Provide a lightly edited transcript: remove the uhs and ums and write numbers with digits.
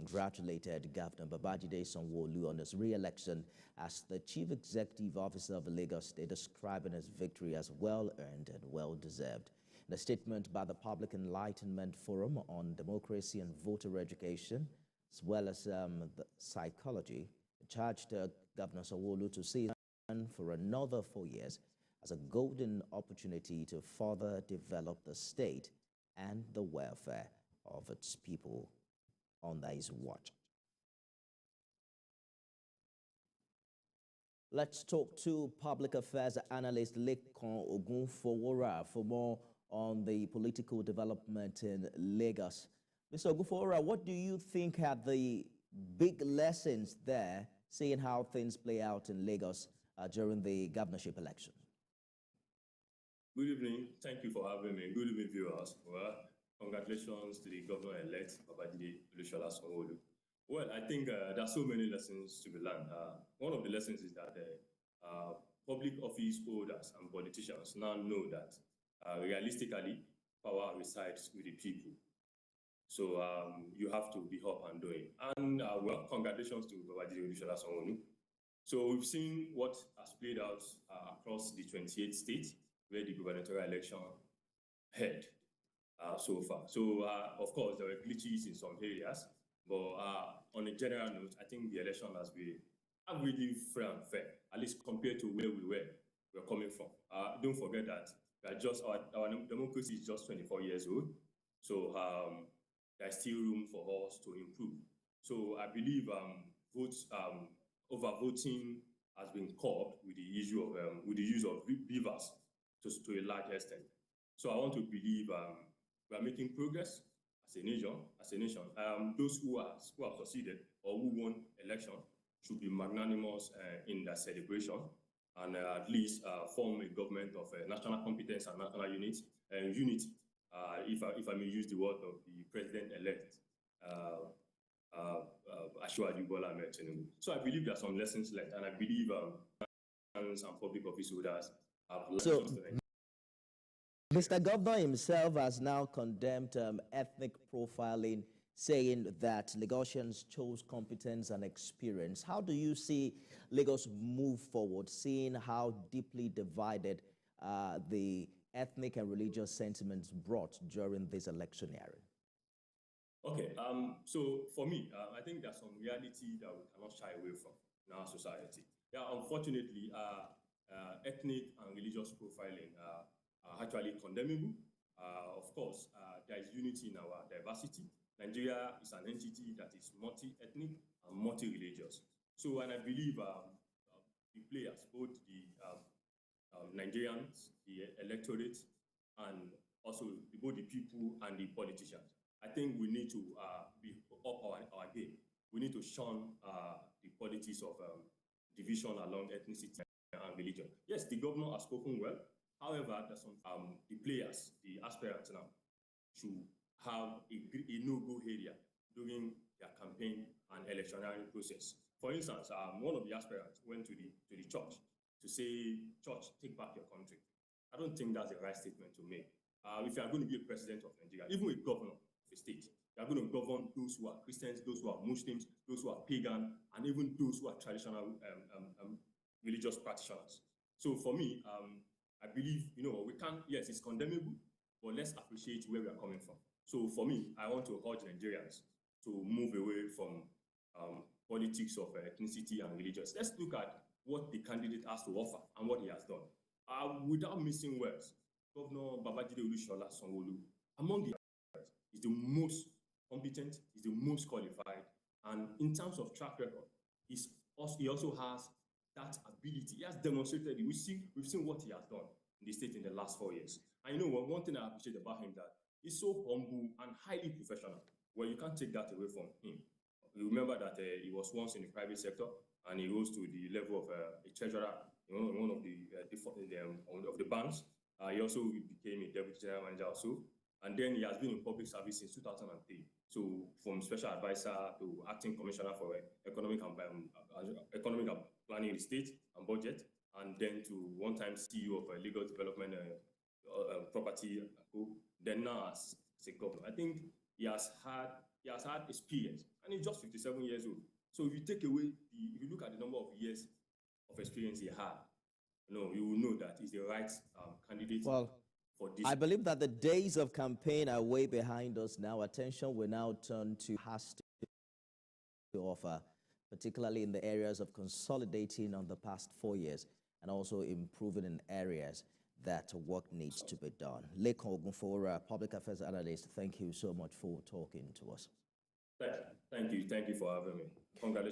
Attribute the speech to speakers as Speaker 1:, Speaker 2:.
Speaker 1: congratulated Governor Babajide Sanwo-Olu on his re-election as the Chief Executive Officer of Lagos State, describing his victory as well-earned and well-deserved. In a statement by the Public Enlightenment Forum on Democracy and Voter Education, as well as the psychology, it charged Governor Sanwo-Olu to see for another 4 years as a golden opportunity to further develop the state and the welfare of its people under his watch. Let's talk to public affairs analyst Lekan Ogunfowora for more on the political development in Lagos. Mr. Ogunfowora, what do you think are the big lessons there, seeing how things play out in Lagos during the governorship election?
Speaker 2: Good evening. Thank you for having me. Good evening, viewers. Well, congratulations to the governor-elect, Babajide Sanwo-Olu. Well, I think there are so many lessons to be learned. One of the lessons is that public office holders and politicians now know that realistically, power resides with the people. So you have to be up and doing. And well, congratulations to Babajide Sanwo-Olu. So we've seen what has played out across the 28 states where the gubernatorial election held so far. So, of course, there were glitches in some areas, but on a general note, I think the election has been really fair and fair, at least compared to where we're coming from. Don't forget that our democracy is just 24 years old, so there's still room for us to improve. So I believe overvoting has been curbed with the issue of with the use of beavers to a large extent. So I want to believe we are making progress as a nation. Those who have succeeded or who won election should be magnanimous in their celebration and at least form a government of national competence and national unity. If I may use the word of the president-elect, Asiwaju Bola Ahmed Tinubu. So I believe there are some lessons learned, and I believe and public office holders have learned.
Speaker 1: Mr. Governor himself has now condemned ethnic profiling, saying that Lagosians chose competence and experience. How do you see Lagos move forward, seeing how deeply divided the ethnic and religious sentiments brought during this election era?
Speaker 2: Okay, so for me, I think there's some reality that we cannot shy away from in our society. Yeah, unfortunately, ethnic and religious profiling are actually condemnable. Of course, there is unity in our diversity. Nigeria is an entity that is multi-ethnic and multi-religious. So, and I believe the players, both the Nigerians, the electorate, and also both the people and the politicians, I think we need to be up our game. We need to shun the politics of division along ethnicity and religion. Yes, the governor has spoken well. However, there's some the players, the aspirants now, should have a no-go area during their campaign and electioneering process. For instance, one of the aspirants went to the church to say, "Church, take back your country." I don't think that's the right statement to make. If you are going to be a president of Nigeria, even a governor of a state, you are going to govern those who are Christians, those who are Muslims, those who are pagan, and even those who are traditional religious practitioners. So for me, I believe, we can't, yes, it's condemnable, but let's appreciate where we are coming from. So for me, I want to urge Nigerians to move away from politics of ethnicity and religious. Let's look at what the candidate has to offer and what he has done. Without missing words, Governor Babajide Sanwo-Olu, among the others, is the most competent, is the most qualified, and in terms of track record, he also has that ability. He has demonstrated it. We've seen what he has done in the state in the last 4 years. And one thing I appreciate about him, that he's so humble and highly professional. Well, you can't take that away from him. You remember that he was once in the private sector, and he rose to the level of a treasurer in one of the banks. He also became a deputy general manager also. And then he has been in public service since 2003. So from special advisor to acting commissioner for economic and planning in the state and budget, and then to one-time CEO of legal development property, then now as a governor. I think he has had experience, and it's justified. 27 years old. So if you take away if you look at the number of years of experience he had, you will know that he's the right candidate for this.
Speaker 1: I believe that the days of campaign are way behind us now. Attention will now turn to has to offer, particularly in the areas of consolidating on the past 4 years and also improving in areas that work needs to be done. Lekan Ogunfowora, public affairs analyst, thank you so much for talking to us.
Speaker 2: Thank you for having me. Congratulations.